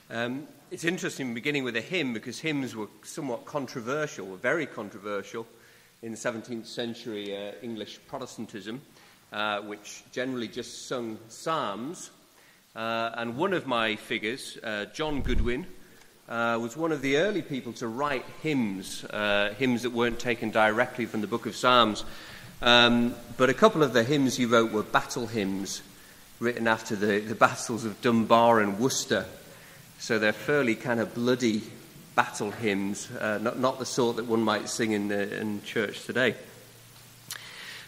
It's interesting beginning with a hymn because hymns were somewhat controversial, were very controversial in the 17th century English Protestantism, which generally just sung psalms. And one of my figures, John Goodwin, was one of the early people to write hymns, hymns that weren't taken directly from the book of Psalms. But a couple of the hymns he wrote were battle hymns, written after the battles of Dunbar and Worcester. So they're fairly kind of bloody battle hymns, not the sort that one might sing in church today.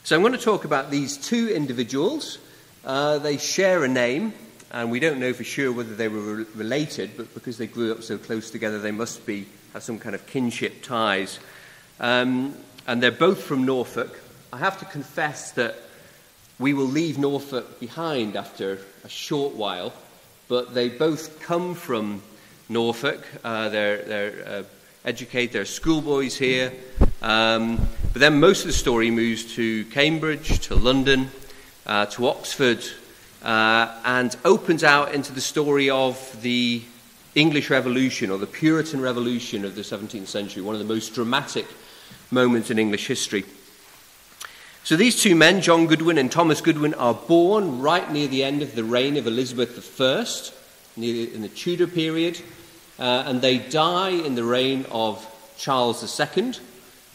So I'm going to talk about these two individuals. They share a name, and we don't know for sure whether they were related, but because they grew up so close together, they must have some kind of kinship ties. And they're both from Norfolk. I have to confess that we will leave Norfolk behind after a short while, but they both come from Norfolk. They're educated, they're schoolboys here. But then most of the story moves to Cambridge, to London, to Oxford, and opens out into the story of the English Revolution, or the Puritan Revolution of the 17th century, one of the most dramatic moments in English history. So these two men, John Goodwin and Thomas Goodwin, are born right near the end of the reign of Elizabeth I, in the Tudor period, and they die in the reign of Charles II,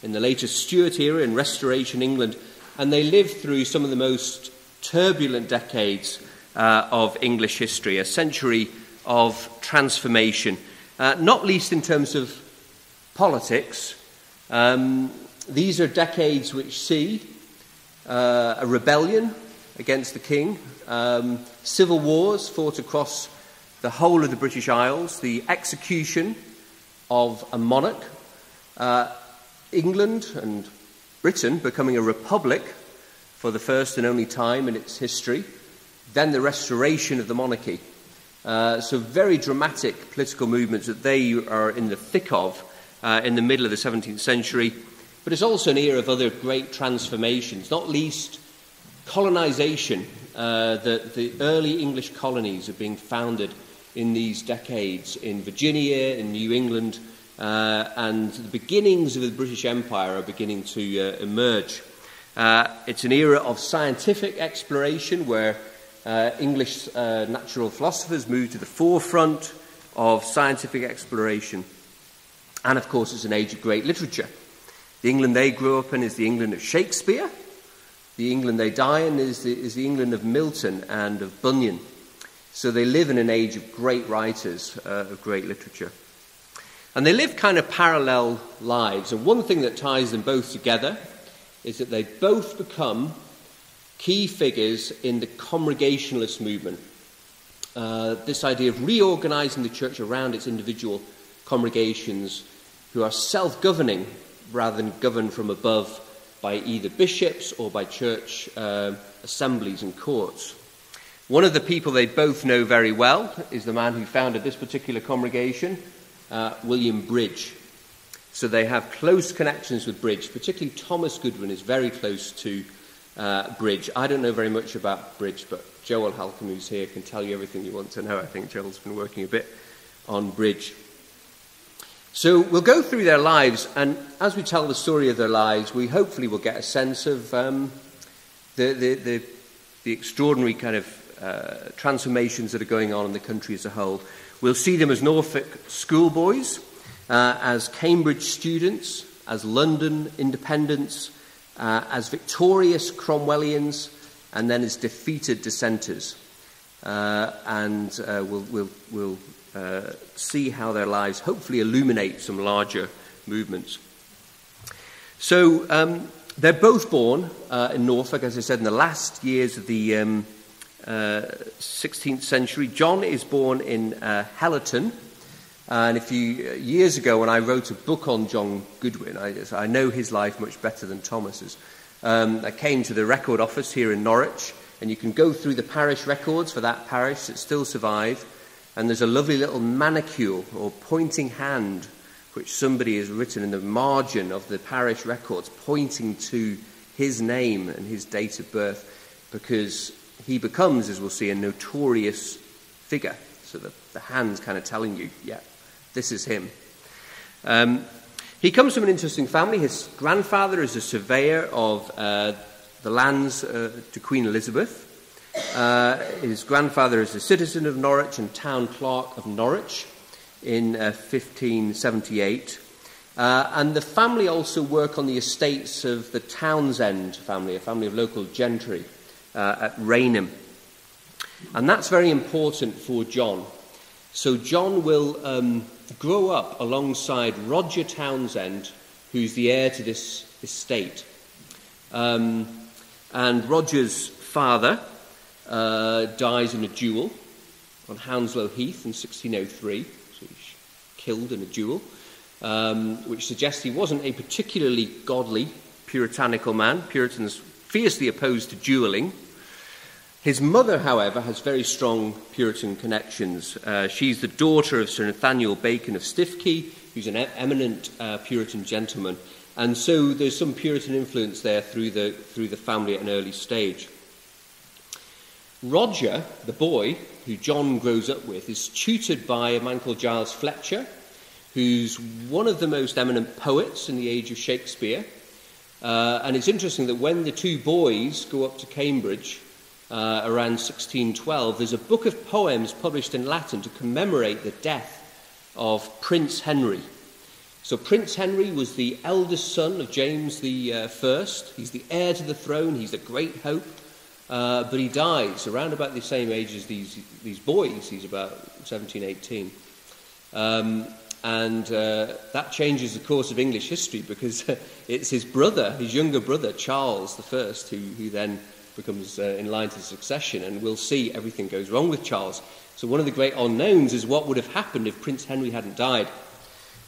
in the later Stuart era in Restoration England, and they live through some of the most turbulent decades of English history, a century of transformation, not least in terms of politics. These are decades which see a rebellion against the king, civil wars fought across the whole of the British Isles, the execution of a monarch, England and Britain becoming a republic for the first and only time in its history, then the restoration of the monarchy. So very dramatic political movements that they are in the thick of in the middle of the 17th century. But it's also an era of other great transformations, not least colonisation. The early English colonies are being founded in these decades in Virginia, in New England, and the beginnings of the British Empire are beginning to emerge. It's an era of scientific exploration where English natural philosophers move to the forefront of scientific exploration. And of course, it's an age of great literature. The England they grew up in is the England of Shakespeare. The England they die in is the England of Milton and of Bunyan. So they live in an age of great writers, of great literature. And they live kind of parallel lives. And one thing that ties them both together is that they both become key figures in the Congregationalist movement. This idea of reorganizing the church around its individual congregations who are self-governing rather than governed from above by either bishops or by church assemblies and courts. One of the people they both know very well is the man who founded this particular congregation, William Bridge. So they have close connections with Bridge, particularly Thomas Goodwin is very close to Bridge. I don't know very much about Bridge, but Joel Halcombe, who's here, can tell you everything you want to know. I think Joel's been working a bit on Bridge. So we'll go through their lives, and as we tell the story of their lives, we hopefully will get a sense of the extraordinary kind of transformations that are going on in the country as a whole. We'll see them as Norfolk schoolboys, as Cambridge students, as London Independents, as victorious Cromwellians, and then as defeated dissenters. And we'll see how their lives hopefully illuminate some larger movements. So they're both born in Norfolk, as I said, in the last years of the 16th century. John is born in Hellerton. And years ago when I wrote a book on John Goodwin, I know his life much better than Thomas's. I came to the record office here in Norwich, and you can go through the parish records for that parish that still survive. And there's a lovely little manicule or pointing hand which somebody has written in the margin of the parish records pointing to his name and his date of birth, because he becomes, as we'll see, a notorious figure. So the hand's kind of telling you, yeah, this is him. He comes from an interesting family. His grandfather is a surveyor of the lands to Queen Elizabeth. His grandfather is a citizen of Norwich and town clerk of Norwich in 1578. And the family also work on the estates of the Townsend family, a family of local gentry at Rainham. And that's very important for John. So John will grow up alongside Roger Townsend, who's the heir to this estate. And Roger's father dies in a duel on Hounslow Heath in 1603. So he's killed in a duel, which suggests he wasn't a particularly godly, puritanical man. Puritans fiercely opposed to duelling. His mother, however, has very strong Puritan connections. She's the daughter of Sir Nathaniel Bacon of Stiffkey, who's an eminent Puritan gentleman. And so there's some Puritan influence there through the family at an early stage. Roger, the boy, who John grows up with, is tutored by a man called Giles Fletcher, who's one of the most eminent poets in the age of Shakespeare. And it's interesting that when the two boys go up to Cambridge around 1612, there's a book of poems published in Latin to commemorate the death of Prince Henry. So Prince Henry was the eldest son of James the First. He's the heir to the throne. He's the great hope. But he dies around about the same age as these boys. He's about 17, 18. And that changes the course of English history, because it's his brother, his younger brother, Charles I, who then becomes in line to succession. And we'll see everything goes wrong with Charles. So one of the great unknowns is what would have happened if Prince Henry hadn't died.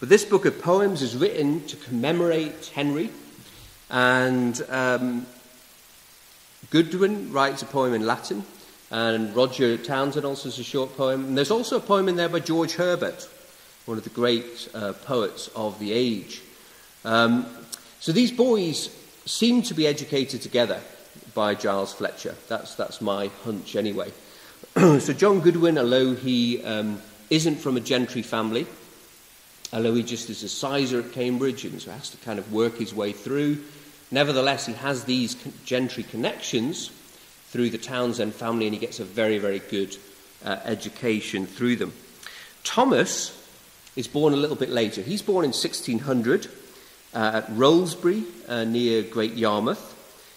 But this book of poems is written to commemorate Henry. And Goodwin writes a poem in Latin, and Roger Townsend also has a short poem. And there's also a poem in there by George Herbert, one of the great poets of the age. So these boys seem to be educated together by Giles Fletcher. That's my hunch anyway. So John Goodwin, although he isn't from a gentry family, although he just is a sizer at Cambridge and so has to kind of work his way through, nevertheless he has these gentry connections through the Townsend family, and he gets a very, very good education through them. Thomas is born a little bit later. He's born in 1600 at Rollesbury, near Great Yarmouth.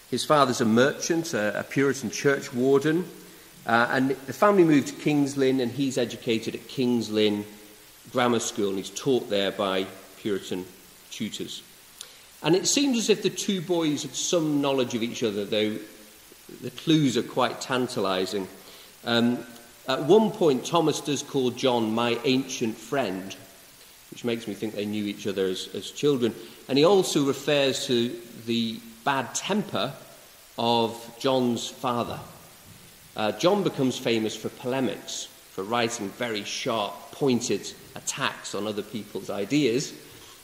His father's a merchant, a Puritan church warden, and the family moved to King's Lynn, and he's educated at King's Lynn Grammar School, and he's taught there by Puritan tutors. And it seems as if the two boys had some knowledge of each other, though the clues are quite tantalising. At one point, Thomas does call John my ancient friend, which makes me think they knew each other as children. And he also refers to the bad temper of John's father. John becomes famous for polemics, for writing very sharp, pointed attacks on other people's ideas.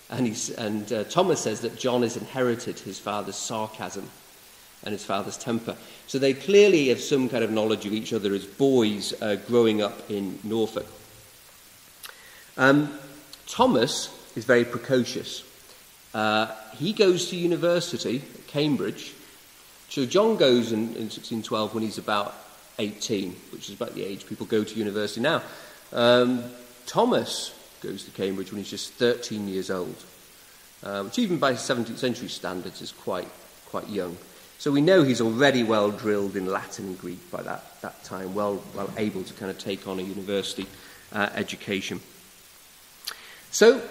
And Thomas says that John has inherited his father's sarcasm and his father's temper. So they clearly have some kind of knowledge of each other as boys growing up in Norfolk. Thomas is very precocious. He goes to university at Cambridge. So John goes in 1612 when he's about 18, which is about the age people go to university now. Thomas goes to Cambridge when he's just 13 years old, which even by 17th century standards is quite young. So we know he's already well drilled in Latin and Greek by that time, well able to kind of take on a university education. So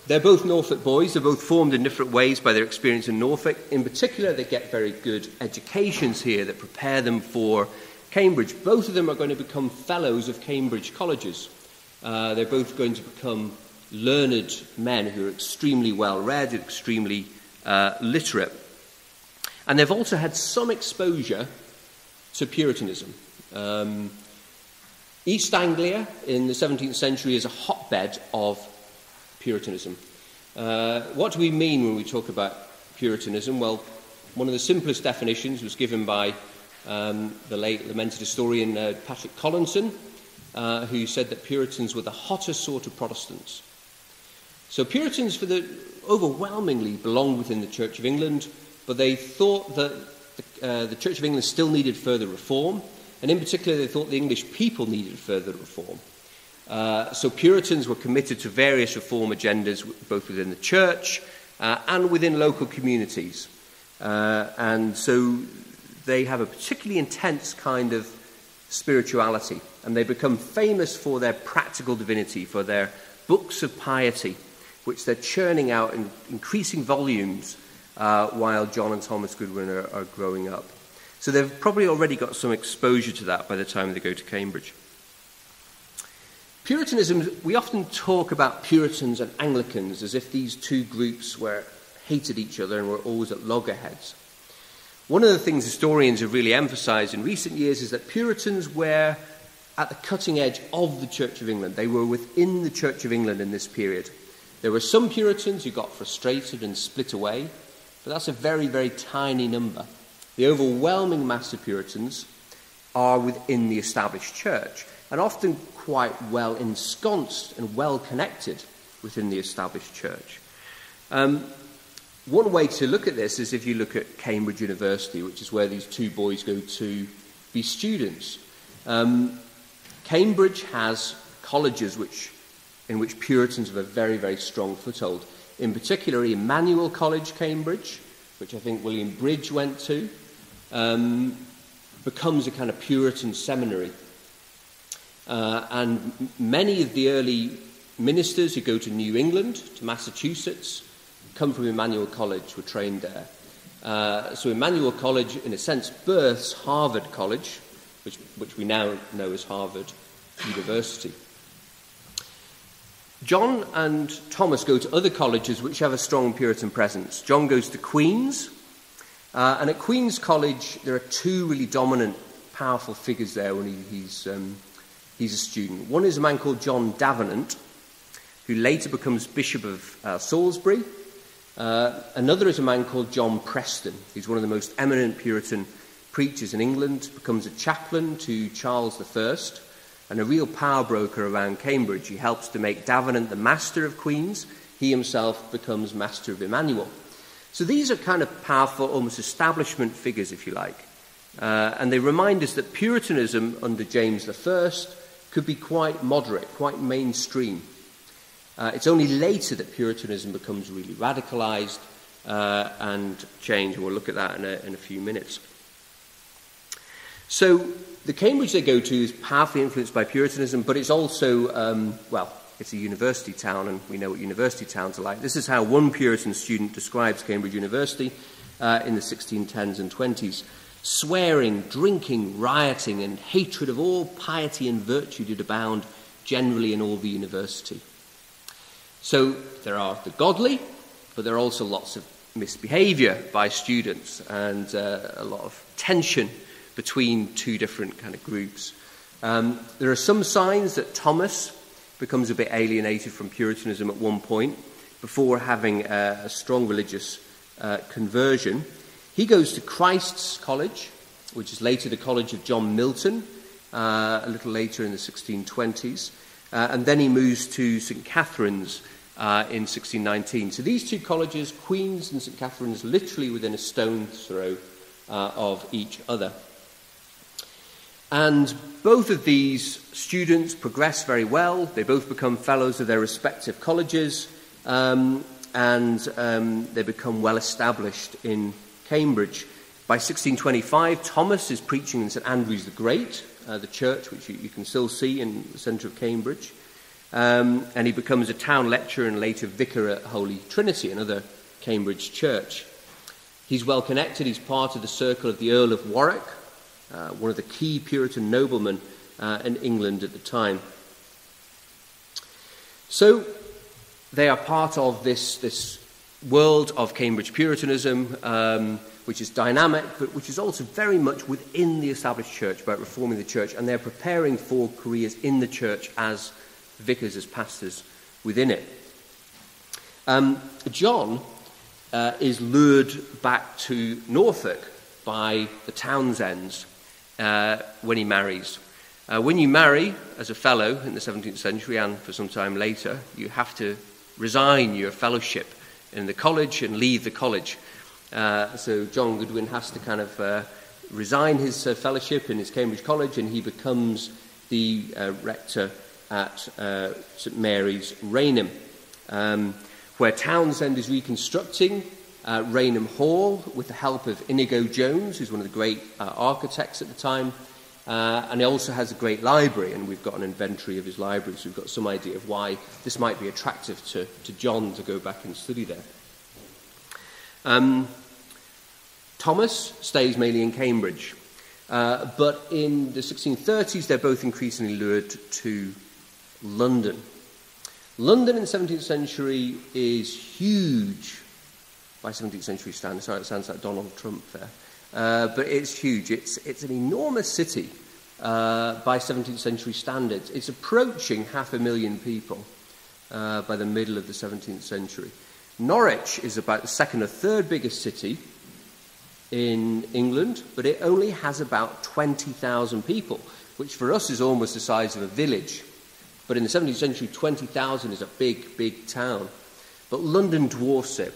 they're both Norfolk boys. They're both formed in different ways by their experience in Norfolk. In particular, they get very good educations here that prepare them for Cambridge. Both of them are going to become fellows of Cambridge colleges. They're both going to become learned men who are extremely well-read, extremely literate. And they've also had some exposure to Puritanism. East Anglia in the 17th century is a hotbed of Puritanism. What do we mean when we talk about Puritanism? Well, one of the simplest definitions was given by the late lamented historian Patrick Collinson, who said that Puritans were the hottest sort of Protestants. So Puritans overwhelmingly belonged within the Church of England, but they thought that the Church of England still needed further reform, and in particular they thought the English people needed further reform. So Puritans were committed to various reform agendas, both within the church and within local communities. And so they have a particularly intense kind of spirituality, and they become famous for their practical divinity, for their books of piety, which they're churning out in increasing volumes while John and Thomas Goodwin are growing up. So they've probably already got some exposure to that by the time they go to Cambridge. Puritanism, we often talk about Puritans and Anglicans as if these two groups hated each other and were always at loggerheads. One of the things historians have really emphasised in recent years is that Puritans were at the cutting edge of the Church of England. They were within the Church of England in this period. There were some Puritans who got frustrated and split away, but that's a very, very tiny number. The overwhelming mass of Puritans are within the established church, and often quite well ensconced and well connected within the established church. One way to look at this is if you look at Cambridge University, which is where these two boys go to be students. Cambridge has colleges in which Puritans have a very, very strong foothold. In particular, Emmanuel College, Cambridge, which I think William Bridge went to, becomes a kind of Puritan seminary. And many of the early ministers who go to New England, to Massachusetts, come from Emmanuel College, were trained there. So Emmanuel College, in a sense, births Harvard College, which we now know as Harvard University. John and Thomas go to other colleges which have a strong Puritan presence. John goes to Queen's, and at Queen's College there are two really dominant, powerful figures there when he's a student. One is a man called John Davenant, who later becomes Bishop of Salisbury. Another is a man called John Preston. He's one of the most eminent Puritan preachers in England, becomes a chaplain to Charles I, and a real power broker around Cambridge. He helps to make Davenant the master of Queen's. He himself becomes master of Emmanuel. So these are kind of powerful, almost establishment figures, if you like. And they remind us that Puritanism under James I could be quite moderate, quite mainstream. It's only later that Puritanism becomes really radicalised and changed, and we'll look at that in a few minutes. So the Cambridge they go to is powerfully influenced by Puritanism, but it's also, it's a university town, and we know what university towns are like. This is how one Puritan student describes Cambridge University in the 1610s and 20s. Swearing, drinking, rioting, and hatred of all piety and virtue did abound generally in all the university. So there are the godly, but there are also lots of misbehaviour by students and a lot of tension between two different kind of groups. There are some signs that Thomas becomes a bit alienated from Puritanism at one point before having a strong religious conversion. He goes to Christ's College, which is later the College of John Milton, a little later in the 1620s, and then he moves to St Catherine's in 1619. So these two colleges, Queen's and St Catherine's, literally within a stone's throw of each other. And both of these students progress very well. They both become fellows of their respective colleges, and they become well established in Cambridge. By 1625, Thomas is preaching in St Andrew's the Great, the church which you can still see in the centre of Cambridge. And he becomes a town lecturer and later vicar at Holy Trinity, another Cambridge church. He's well connected. He's part of the circle of the Earl of Warwick, one of the key Puritan noblemen in England at the time. So they are part of this world of Cambridge Puritanism, which is dynamic, but which is also very much within the established church, about reforming the church, and they're preparing for careers in the church as vicars, as pastors within it. John is lured back to Norfolk by the Townsends when he marries. When you marry as a fellow in the 17th century and for some time later, you have to resign your fellowship in the college and leave the college. So John Goodwin has to kind of resign his fellowship in his Cambridge College, and he becomes the rector at St Mary's, Rainham, where Townsend is reconstructing Rainham Hall with the help of Inigo Jones, who's one of the great architects at the time. And he also has a great library, and we've got an inventory of his library, so we've got some idea of why this might be attractive to John to go back and study there. Thomas stays mainly in Cambridge, but in the 1630s they're both increasingly lured to London. London in the 17th century is huge by 17th century standards. Sorry, it sounds like Donald Trump there. But it's huge. It's an enormous city by 17th century standards. It's approaching 500,000 people by the middle of the 17th century. Norwich is about the second or third biggest city in England, but it only has about 20,000 people, which for us is almost the size of a village. But in the 17th century, 20,000 is a big, big town. But London dwarfs it.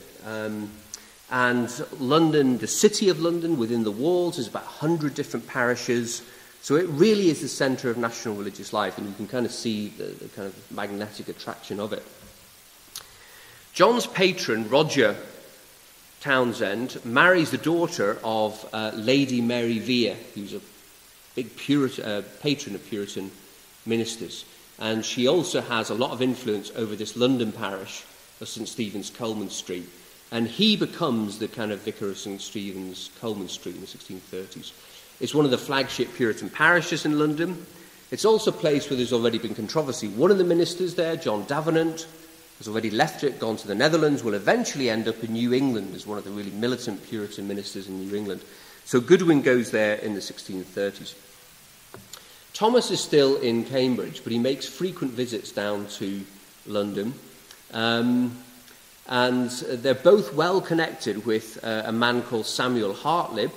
And London, the city of London, within the walls, is about 100 different parishes. So it really is the centre of national religious life, and you can kind of see the kind of magnetic attraction of it. John's patron, Roger Townsend, marries the daughter of Lady Mary Vere, who's a big patron of Puritan ministers. And she also has a lot of influence over this London parish of St Stephen's, Coleman Street. And he becomes the kind of vicar of St Stephen's, Coleman Street in the 1630s. It's one of the flagship Puritan parishes in London. It's also a place where there's already been controversy. One of the ministers there, John Davenant, has already left it, gone to the Netherlands, will eventually end up in New England as one of the really militant Puritan ministers in New England. So Goodwin goes there in the 1630s. Thomas is still in Cambridge, but he makes frequent visits down to London. And they're both well connected with a man called Samuel Hartlib.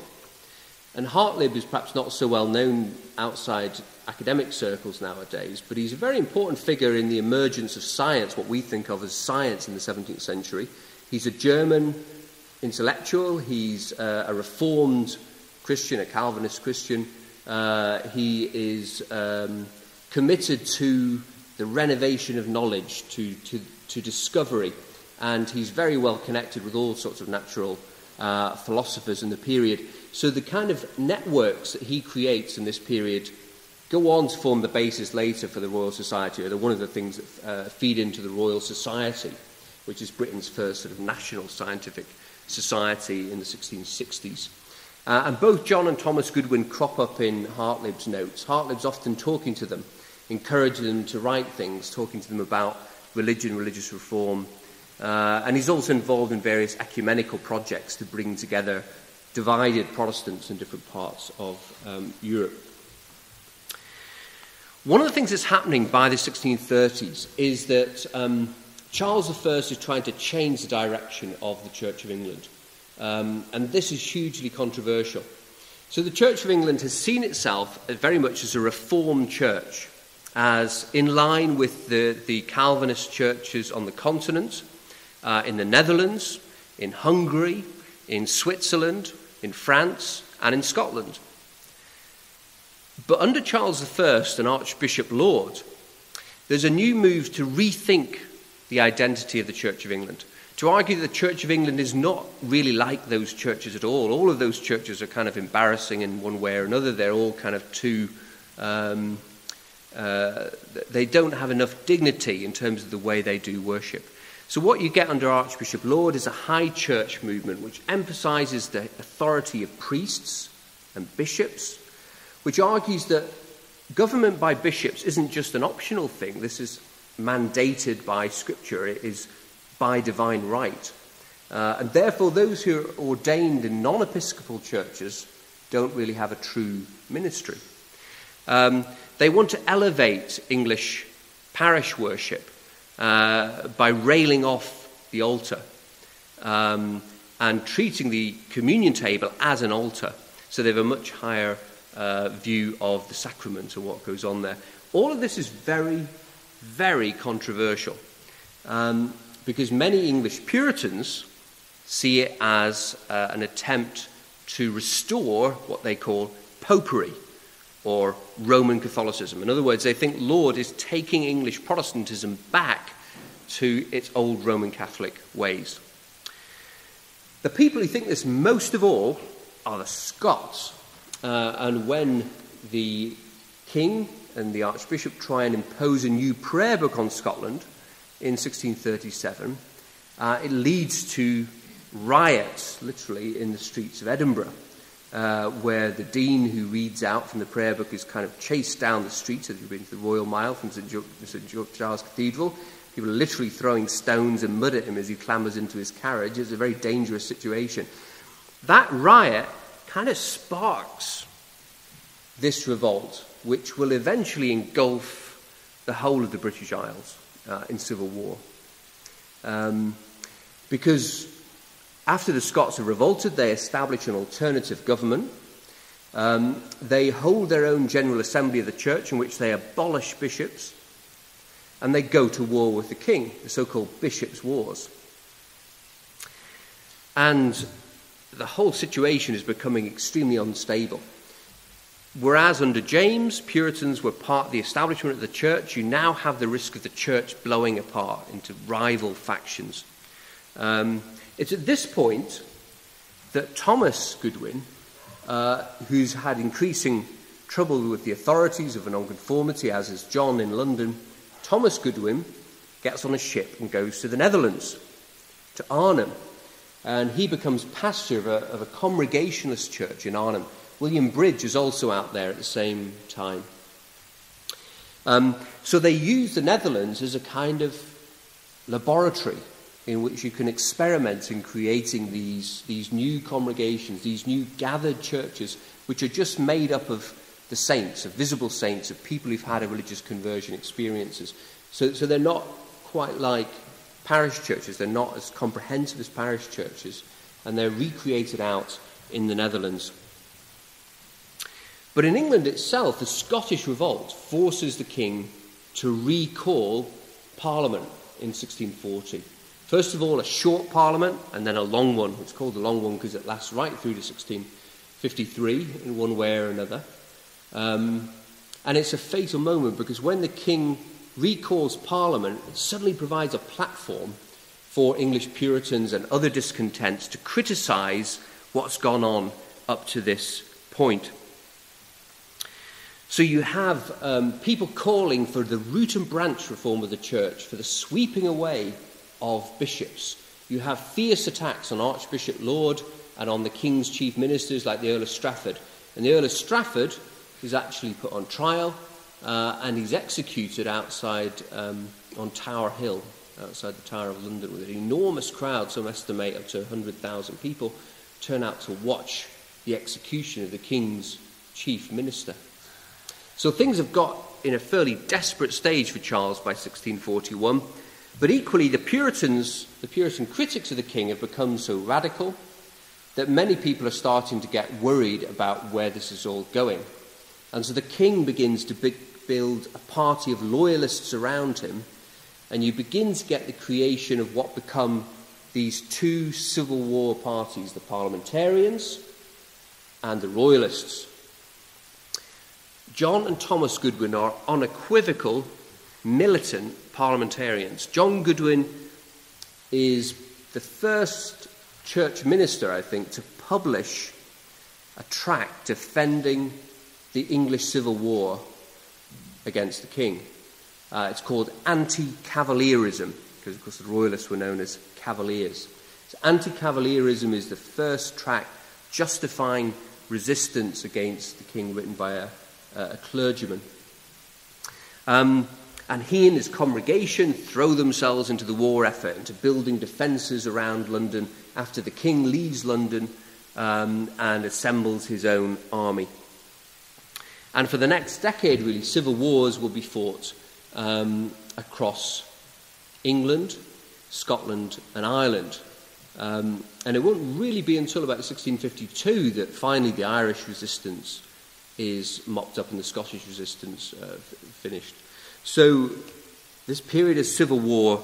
And Hartlib is perhaps not so well known outside academic circles nowadays, but he's a very important figure in the emergence of science, what we think of as science in the 17th century. He's a German intellectual. He's a Reformed Christian, a Calvinist Christian. He is committed to the renovation of knowledge, to discovery, and he's very well connected with all sorts of natural philosophers in the period. So the kind of networks that he creates in this period go on to form the basis later for the Royal Society, or they're one of the things that feed into the Royal Society, which is Britain's first sort of national scientific society in the 1660s. And both John and Thomas Goodwin crop up in Hartlib's notes. Hartlib's often talking to them, encouraging them to write things, talking to them about religion, religious reform. And he's also involved in various ecumenical projects to bring together divided Protestants in different parts of Europe. One of the things that's happening by the 1630s is that Charles I is trying to change the direction of the Church of England. And this is hugely controversial. So the Church of England has seen itself very much as a reformed church, as in line with the Calvinist churches on the continent, in the Netherlands, in Hungary, in Switzerland, in France, and in Scotland. But under Charles I and Archbishop Laud, there's a new move to rethink the identity of the Church of England, to argue that the Church of England is not really like those churches at all. All of those churches are kind of embarrassing in one way or another. They're all kind of too... they don't have enough dignity in terms of the way they do worship. So what you get under Archbishop Laud is a high church movement which emphasises the authority of priests and bishops, which argues that government by bishops isn't just an optional thing. This is mandated by Scripture. It is by divine right. And therefore those who are ordained in non-episcopal churches don't really have a true ministry. They want to elevate English parish worship by railing off the altar and treating the communion table as an altar. So they have a much higher view of the sacrament and what goes on there. All of this is very, very controversial because many English Puritans see it as an attempt to restore what they call popery or Roman Catholicism. In other words, they think Laud is taking English Protestantism back to its old Roman Catholic ways. The people who think this most of all are the Scots. And when the king and the archbishop try and impose a new prayer book on Scotland in 1637, it leads to riots, literally, in the streets of Edinburgh, where the dean who reads out from the prayer book is kind of chased down the street as you've been to the Royal Mile from St. Giles Cathedral. People are literally throwing stones and mud at him as he clambers into his carriage. It's a very dangerous situation. That riot kind of sparks this revolt, which will eventually engulf the whole of the British Isles in civil war. Because after the Scots have revolted, they establish an alternative government. They hold their own General Assembly of the Church in which they abolish bishops, and they go to war with the king, the so-called Bishops' Wars. And the whole situation is becoming extremely unstable. Whereas under James, Puritans were part of the establishment of the church, you now have the risk of the church blowing apart into rival factions. It's at this point that Thomas Goodwin, who's had increasing trouble with the authorities of a nonconformity, as is John in London, Thomas Goodwin gets on a ship and goes to the Netherlands, to Arnhem. And he becomes pastor of a Congregationalist church in Arnhem. William Bridge is also out there at the same time. So they use the Netherlands as a kind of laboratory in which you can experiment in creating these new congregations, these new gathered churches, which are just made up of the saints, of visible saints, of people who've had a religious conversion experiences. So they're not quite like parish churches. They're not as comprehensive as parish churches, and they're recreated out in the Netherlands. But in England itself, the Scottish revolt forces the king to recall Parliament in 1640. First of all, a short Parliament, and then a long one. It's called the long one because it lasts right through to 1653 in one way or another. And it's a fatal moment because when the king recalls Parliament, it suddenly provides a platform for English Puritans and other discontents to criticise what's gone on up to this point. So you have people calling for the root and branch reform of the church, for the sweeping away of bishops. You have fierce attacks on Archbishop Laud and on the king's chief ministers like the Earl of Strafford. And the Earl of Strafford is actually put on trial and he's executed outside on Tower Hill, outside the Tower of London, with an enormous crowd. Some estimate up to 100,000 people turn out to watch the execution of the king's chief minister. So things have got in a fairly desperate stage for Charles by 1641, but equally the Puritan critics of the king have become so radical that many people are starting to get worried about where this is all going. And so the king begins to build a party of loyalists around him, and you begin to get the creation of what become these two Civil War parties, the Parliamentarians and the Royalists. John and Thomas Goodwin are unequivocal, militant parliamentarians. John Goodwin is the first church minister, I think, to publish a tract defending the English Civil War against the king. It's called Anti-Cavalierism, because, of course, the Royalists were known as Cavaliers. So Anti-Cavalierism is the first tract justifying resistance against the king, written by a clergyman. And he and his congregation throw themselves into the war effort, into building defences around London after the king leaves London and assembles his own army. And for the next decade, really, civil wars will be fought across England, Scotland and Ireland. And it won't really be until about 1652 that finally the Irish resistance is mopped up and the Scottish resistance finished. So this period of civil war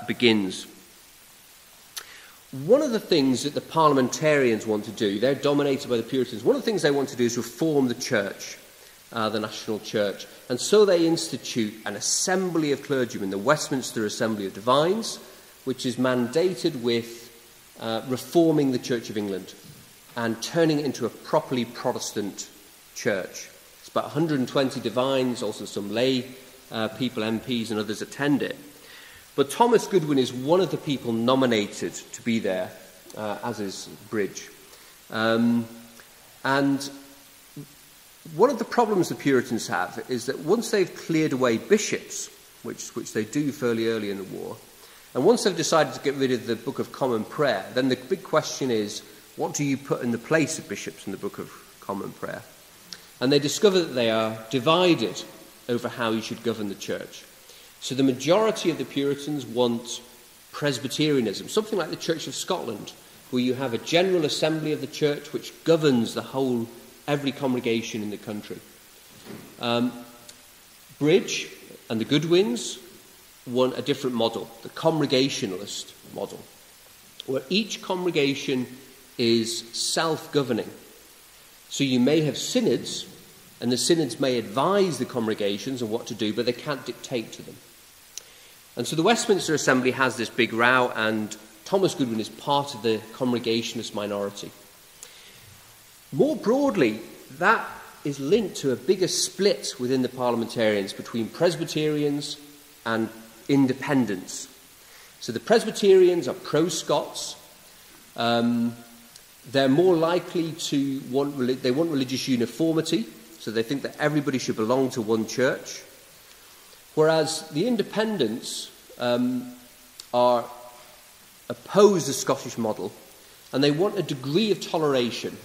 begins. One of the things that the parliamentarians want to do, they're dominated by the Puritans, one of the things they want to do is reform the church, the national church. And so they institute an assembly of clergymen, the Westminster Assembly of Divines, which is mandated with reforming the Church of England and turning it into a properly Protestant church. It's about 120 divines, also some lay people, MPs and others attend it. But Thomas Goodwin is one of the people nominated to be there, as is Bridge. And one of the problems the Puritans have is that once they've cleared away bishops, which they do fairly early in the war, and once they've decided to get rid of the Book of Common Prayer, then the big question is, what do you put in the place of bishops in the Book of Common Prayer? And they discover that they are divided over how you should govern the church. So the majority of the Puritans want Presbyterianism, something like the Church of Scotland, where you have a general assembly of the church which governs every congregation in the country. Bridge and the Goodwins want a different model, the congregationalist model, where each congregation is self-governing. So you may have synods, and the synods may advise the congregations on what to do, but they can't dictate to them. And so the Westminster Assembly has this big row, and Thomas Goodwin is part of the congregationalist minority. More broadly, that is linked to a bigger split within the parliamentarians between Presbyterians and Independents. So the Presbyterians are pro-Scots. They're more likely to want religious uniformity, so they think that everybody should belong to one church. Whereas the Independents are opposed to the Scottish model, and they want a degree of toleration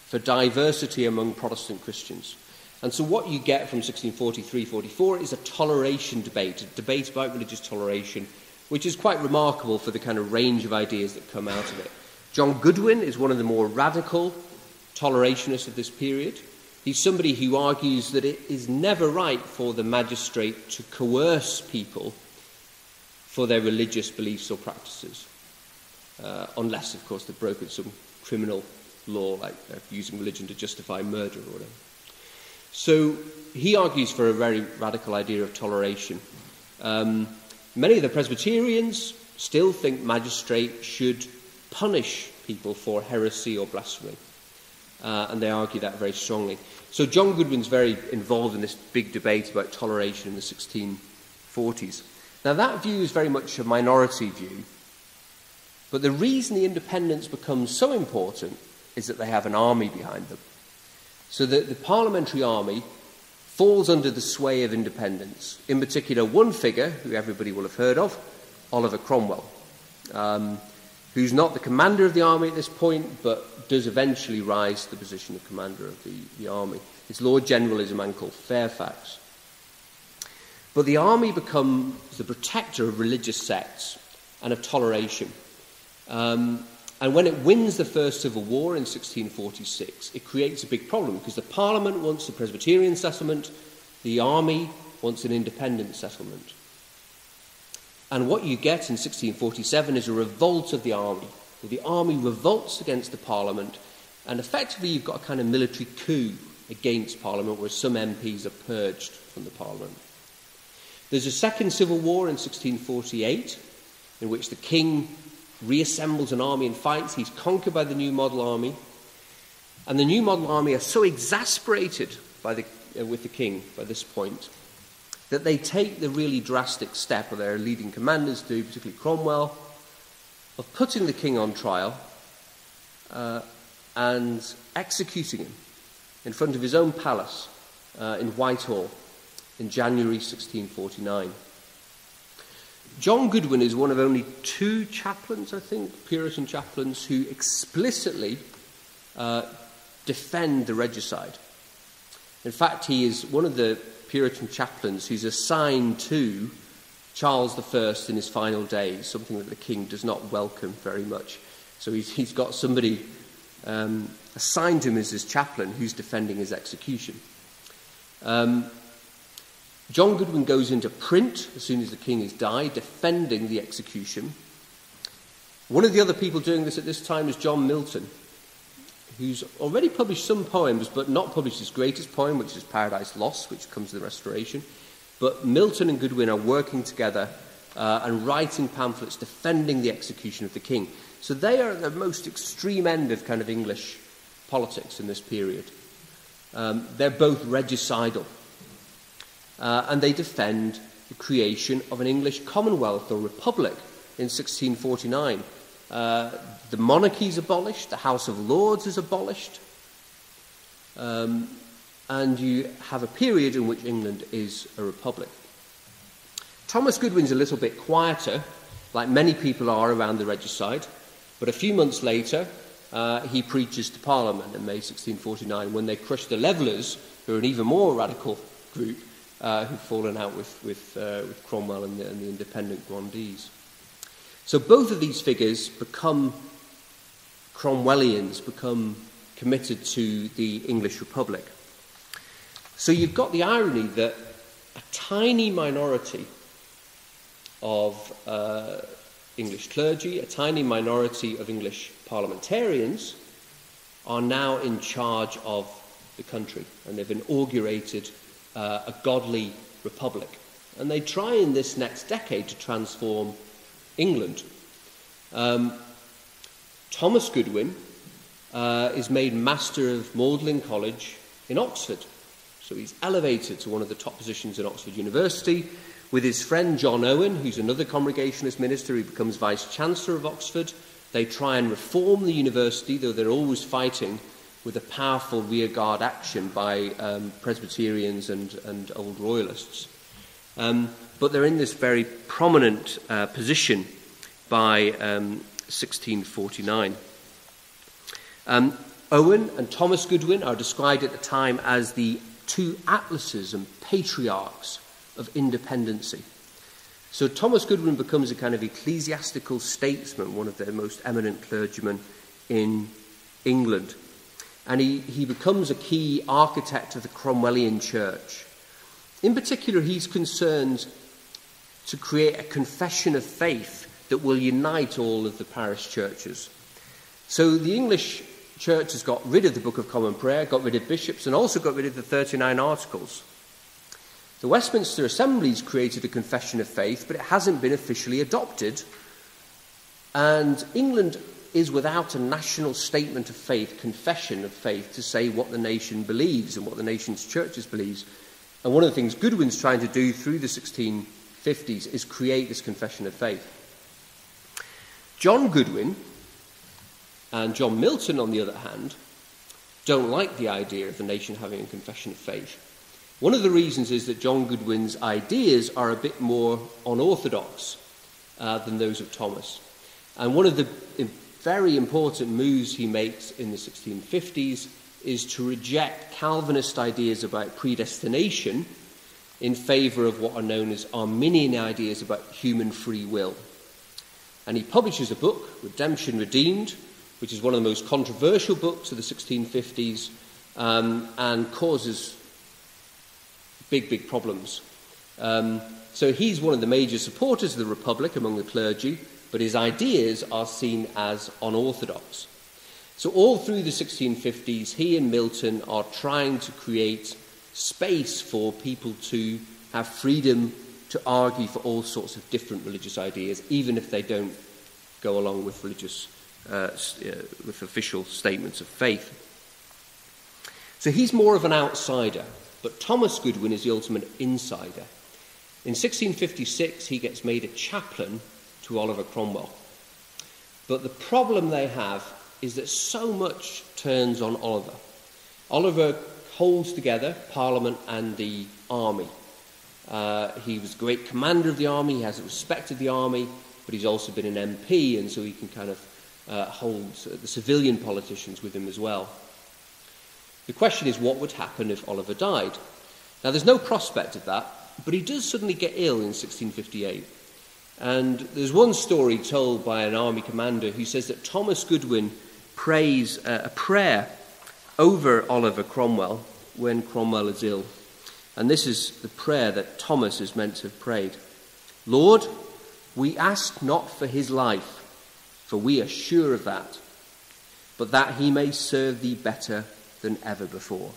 for diversity among Protestant Christians. And so what you get from 1643-44 is a toleration debate, a debate about religious toleration, which is quite remarkable for the kind of range of ideas that come out of it. John Goodwin is one of the more radical tolerationists of this period. He's somebody who argues that it is never right for the magistrate to coerce people for their religious beliefs or practices, unless, of course, they've broken some criminal law, like using religion to justify murder or whatever. So he argues for a very radical idea of toleration. Many of the Presbyterians still think magistrates should punish people for heresy or blasphemy, and they argue that very strongly. So John Goodwin's very involved in this big debate about toleration in the 1640s. Now that view is very much a minority view, but the reason the Independents become so important is that they have an army behind them. So the parliamentary army falls under the sway of Independents. In particular, one figure, who everybody will have heard of, Oliver Cromwell, who's not the commander of the army at this point, but does eventually rise to the position of commander of the army. His Lord General is a man called Fairfax. But the army becomes the protector of religious sects and of toleration. And when it wins the First Civil War in 1646, it creates a big problem, because the Parliament wants a Presbyterian settlement, the army wants an independent settlement. And what you get in 1647 is a revolt of the army. The army revolts against the Parliament, and effectively you've got a kind of military coup against Parliament, where some MPs are purged from the Parliament. There's a second civil war in 1648, in which the king reassembles an army and fights. He's conquered by the New Model Army. And the New Model Army are so exasperated with the king by this point that they take the really drastic step, or their leading commanders do, particularly Cromwell, of putting the king on trial and executing him in front of his own palace in Whitehall in January 1649. John Goodwin is one of only two chaplains, I think, Puritan chaplains, who explicitly defend the regicide. In fact, he is one of the Puritan chaplains who's assigned to Charles I in his final days, something that the king does not welcome very much. So he's got somebody assigned him as his chaplain who's defending his execution. John Goodwin goes into print as soon as the king has died, defending the execution. One of the other people doing this at this time is John Milton, who's already published some poems, but not published his greatest poem, which is Paradise Lost, which comes to the Restoration. But Milton and Goodwin are working together and writing pamphlets defending the execution of the king. So they are at the most extreme end of kind of English politics in this period. They're both regicidal. And they defend the creation of an English Commonwealth or Republic in 1649. The monarchy is abolished, the House of Lords is abolished, and you have a period in which England is a republic. Thomas Goodwin's a little bit quieter, like many people are around the regicide, but a few months later he preaches to Parliament in May 1649 when they crush the Levellers, who are an even more radical group, who've fallen out with Cromwell and the independent grandees. So both of these figures become Cromwellians, become committed to the English Republic. So you've got the irony that a tiny minority of English clergy, a tiny minority of English parliamentarians are now in charge of the country, and they've inaugurated a godly republic. And they try in this next decade to transform England. Thomas Goodwin is made Master of Magdalen College in Oxford. So he's elevated to one of the top positions in Oxford University. With his friend John Owen, who's another Congregationalist minister, he becomes Vice-Chancellor of Oxford. They try and reform the university, though they're always fighting with a powerful rearguard action by Presbyterians and old Royalists. But they're in this very prominent position by 1649. Owen and Thomas Goodwin are described at the time as the two atlases and patriarchs of independency. So Thomas Goodwin becomes a kind of ecclesiastical statesman, one of the most eminent clergymen in England. And he becomes a key architect of the Cromwellian church. In particular, he's concerned to create a confession of faith that will unite all of the parish churches. So the English church has got rid of the Book of Common Prayer, got rid of bishops, and also got rid of the 39 Articles. The Westminster Assembly's created a confession of faith, but it hasn't been officially adopted. And England is without a national statement of faith, confession of faith, to say what the nation believes and what the nation's churches believes. And one of the things Goodwin's trying to do through the 1650s is create this confession of faith. John Goodwin and John Milton, on the other hand, don't like the idea of the nation having a confession of faith. One of the reasons is that John Goodwin's ideas are a bit more unorthodox than those of Thomas. And one of the very important moves he makes in the 1650s is to reject Calvinist ideas about predestination in favour of what are known as Arminian ideas about human free will. And he publishes a book, Redemption Redeemed, which is one of the most controversial books of the 1650s and causes big problems. So he's one of the major supporters of the Republic among the clergy, but his ideas are seen as unorthodox. So all through the 1650s, he and Milton are trying to create space for people to have freedom to argue for all sorts of different religious ideas, even if they don't go along with with official statements of faith. So he's more of an outsider, but Thomas Goodwin is the ultimate insider. In 1656, he gets made a chaplain to Oliver Cromwell. But the problem they have is that so much turns on Oliver. Oliver holds together Parliament and the army. He was a great commander of the army, he has the respect of the army, but he's also been an MP, and so he can kind of hold the civilian politicians with him as well. The question is, what would happen if Oliver died? Now, there's no prospect of that, but he does suddenly get ill in 1658. And there's one story told by an army commander who says that Thomas Goodwin prays a prayer over Oliver Cromwell when Cromwell is ill. And this is the prayer that Thomas is meant to have prayed. Lord, we ask not for his life, for we are sure of that, but that he may serve thee better than ever before.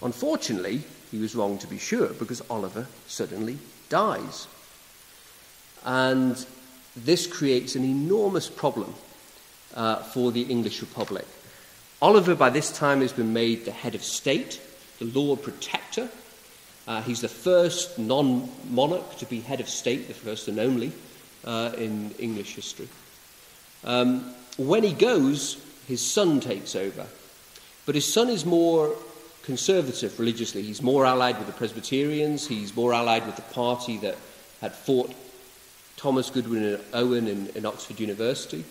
Unfortunately, he was wrong to be sure, because Oliver suddenly dies. And this creates an enormous problem for the English Republic. Oliver, by this time, has been made the head of state, the Lord Protector. He's the first non-monarch to be head of state, the first and only in English history. When he goes, his son takes over. But his son is more conservative religiously. He's more allied with the Presbyterians. He's more allied with the party that had fought Thomas Goodwin and Owen in Oxford University.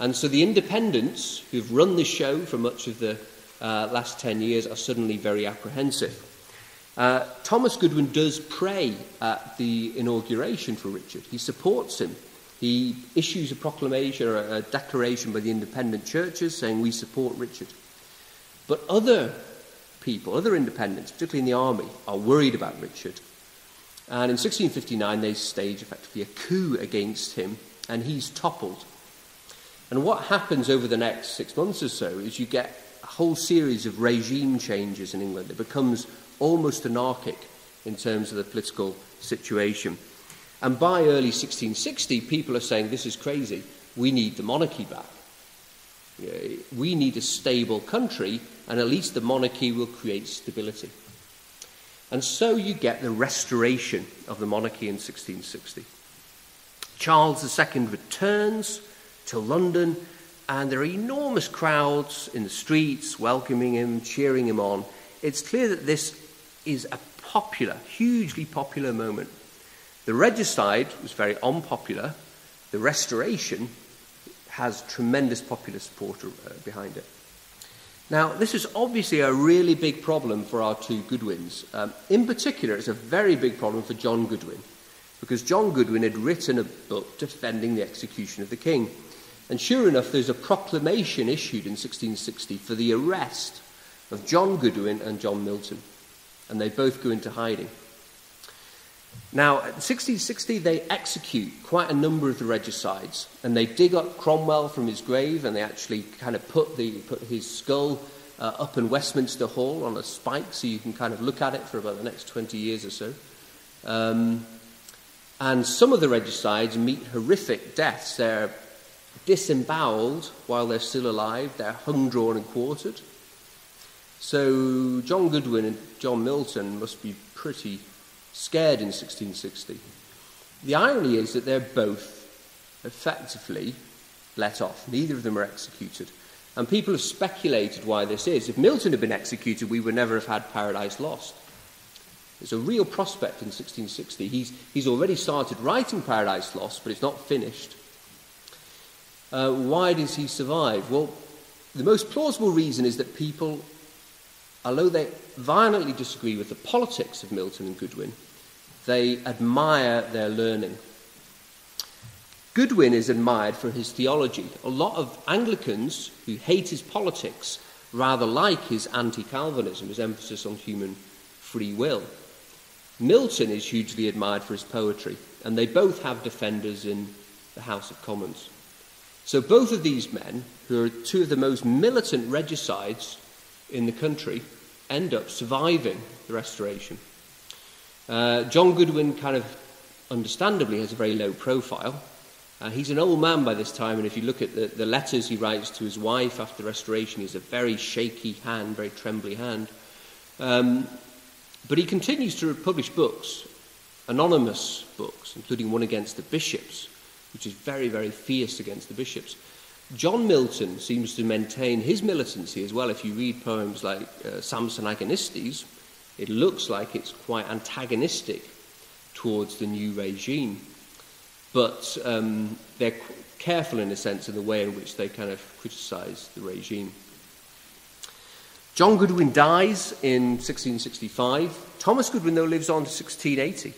And so the Independents, who've run the show for much of the last 10 years, are suddenly very apprehensive. Thomas Goodwin does pray at the inauguration for Richard. He supports him. He issues a proclamation or a declaration by the independent churches saying we support Richard. But other people, other independents, particularly in the army, are worried about Richard. And in 1659 they stage effectively a coup against him, and he's toppled. And what happens over the next 6 months or so is you get a whole series of regime changes in England. It becomes almost anarchic in terms of the political situation. And by early 1660, people are saying, this is crazy, we need the monarchy back. We need a stable country, and at least the monarchy will create stability. And so you get the restoration of the monarchy in 1660. Charles II returns to London, and there are enormous crowds in the streets welcoming him, cheering him on. It's clear that this is a popular, hugely popular moment. The regicide was very unpopular. The restoration has tremendous popular support behind it. Now, this is obviously a really big problem for our two Goodwins. In particular, it's a very big problem for John Goodwin, because John Goodwin had written a book defending the execution of the king. And sure enough, there's a proclamation issued in 1660 for the arrest of John Goodwin and John Milton. And they both go into hiding. Now, in 1660, they execute quite a number of the regicides, and they dig up Cromwell from his grave, and they actually kind of put his skull up in Westminster Hall on a spike, so you can kind of look at it for about the next 20 years or so. And some of the regicides meet horrific deaths. They're disemboweled while they're still alive. They're hung, drawn, and quartered. So John Goodwin and John Milton must be pretty scared in 1660. The irony is that they're both effectively let off. Neither of them are executed. And people have speculated why this is. If Milton had been executed, we would never have had Paradise Lost. There's a real prospect in 1660. He's already started writing Paradise Lost, but it's not finished. Why does he survive? Well, the most plausible reason is that people, although they violently disagree with the politics of Milton and Goodwin, they admire their learning. Goodwin is admired for his theology. A lot of Anglicans who hate his politics rather like his anti-Calvinism, his emphasis on human free will. Milton is hugely admired for his poetry, and they both have defenders in the House of Commons. So both of these men, who are two of the most militant regicides in the country, end up surviving the Restoration. John Goodwin kind of understandably has a very low profile. He's an old man by this time, and if you look at the letters he writes to his wife after the Restoration, he's a very shaky hand, very trembly hand. But he continues to publish books, anonymous books, including one against the bishops, which is very, very fierce against the bishops. John Milton seems to maintain his militancy as well. If you read poems like Samson Agonistes, it looks like it's quite antagonistic towards the new regime. But they're careful, in a sense, in the way in which they kind of criticise the regime. John Goodwin dies in 1665. Thomas Goodwin, though, lives on to 1680.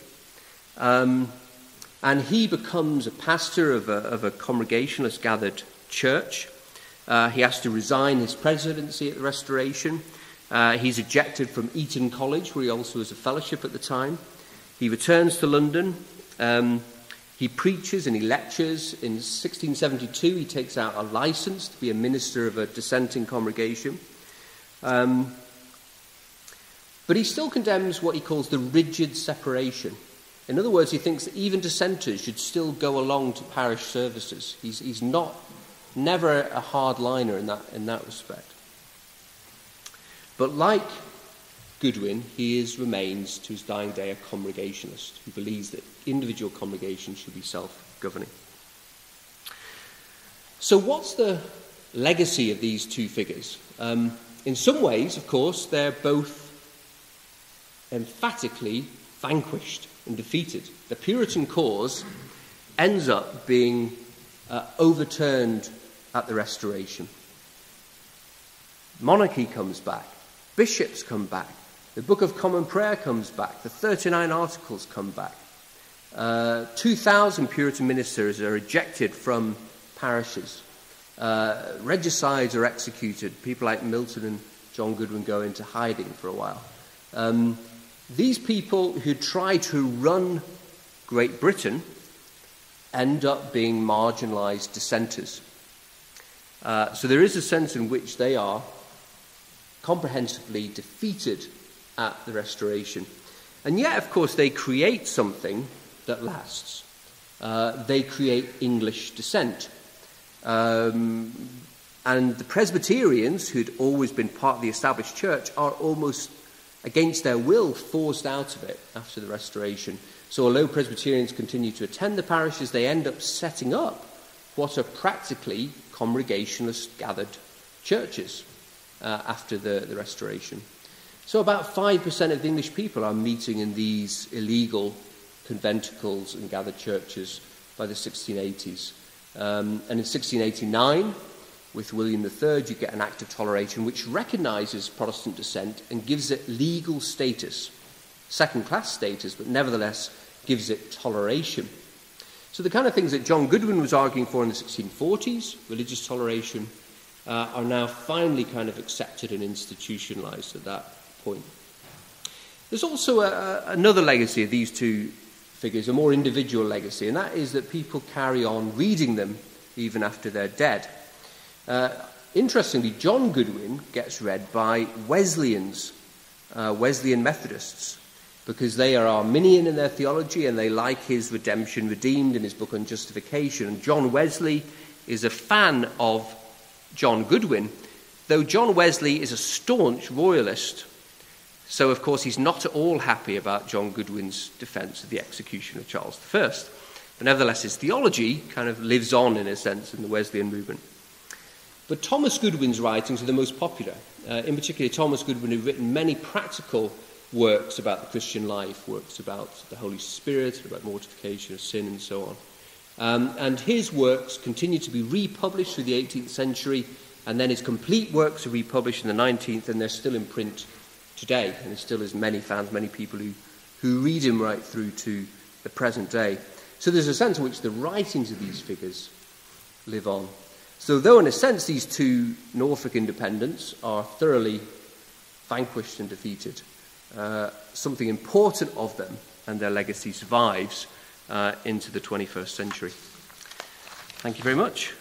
And he becomes a pastor of a Congregationalist gathered church. He has to resign his presidency at the Restoration. He's ejected from Eton College, where he also was a fellowship at the time. He returns to London. He preaches and he lectures. In 1672, he takes out a license to be a minister of a dissenting congregation. But he still condemns what he calls the rigid separation. In other words, he thinks that even dissenters should still go along to parish services. He's never a hardliner in that respect. But like Goodwin, he remains to his dying day a congregationalist who believes that individual congregations should be self-governing. So what's the legacy of these two figures? In some ways, of course, they're both emphatically vanquished and defeated. The Puritan cause ends up being overturned at the Restoration. Monarchy comes back. Bishops come back. The Book of Common Prayer comes back. The 39 Articles come back. 2,000 Puritan ministers are ejected from parishes. Regicides are executed. People like Milton and John Goodwin go into hiding for a while. These people who try to run Great Britain end up being marginalised dissenters. So there is a sense in which they are comprehensively defeated at the Restoration. And yet, of course, they create something that lasts. They create English dissent. And the Presbyterians, who'd always been part of the established church, are almost against their will forced out of it after the Restoration. So although Presbyterians continue to attend the parishes, they end up setting up what are practically Congregationalist gathered churches after the Restoration. So about 5% of the English people are meeting in these illegal conventicles and gathered churches by the 1680s. And in 1689, with William III, you get an Act of Toleration which recognises Protestant dissent and gives it legal status, second-class status, but nevertheless gives it toleration. So the kind of things that John Goodwin was arguing for in the 1640s, religious toleration, are now finally kind of accepted and institutionalised at that point. There's also another legacy of these two figures, a more individual legacy, and that is that people carry on reading them even after they're dead. Interestingly, John Goodwin gets read by Wesleyans, Wesleyan Methodists, because they are Arminian in their theology and they like his redemption redeemed in his book on justification. And John Wesley is a fan of John Goodwin, though John Wesley is a staunch royalist. So, of course, he's not at all happy about John Goodwin's defence of the execution of Charles I. But nevertheless, his theology kind of lives on, in a sense, in the Wesleyan movement. But Thomas Goodwin's writings are the most popular. In particular, Thomas Goodwin had written many practical works about the Christian life, works about the Holy Spirit, about mortification of sin, and so on. And his works continue to be republished through the 18th century, and then his complete works are republished in the 19th, and they're still in print today. And there still is many fans, many people who read him right through to the present day. So there's a sense in which the writings of these figures live on. So though, in a sense, these two Norfolk Independents are thoroughly vanquished and defeated, something important of them and their legacy survives into the 21st century. Thank you very much.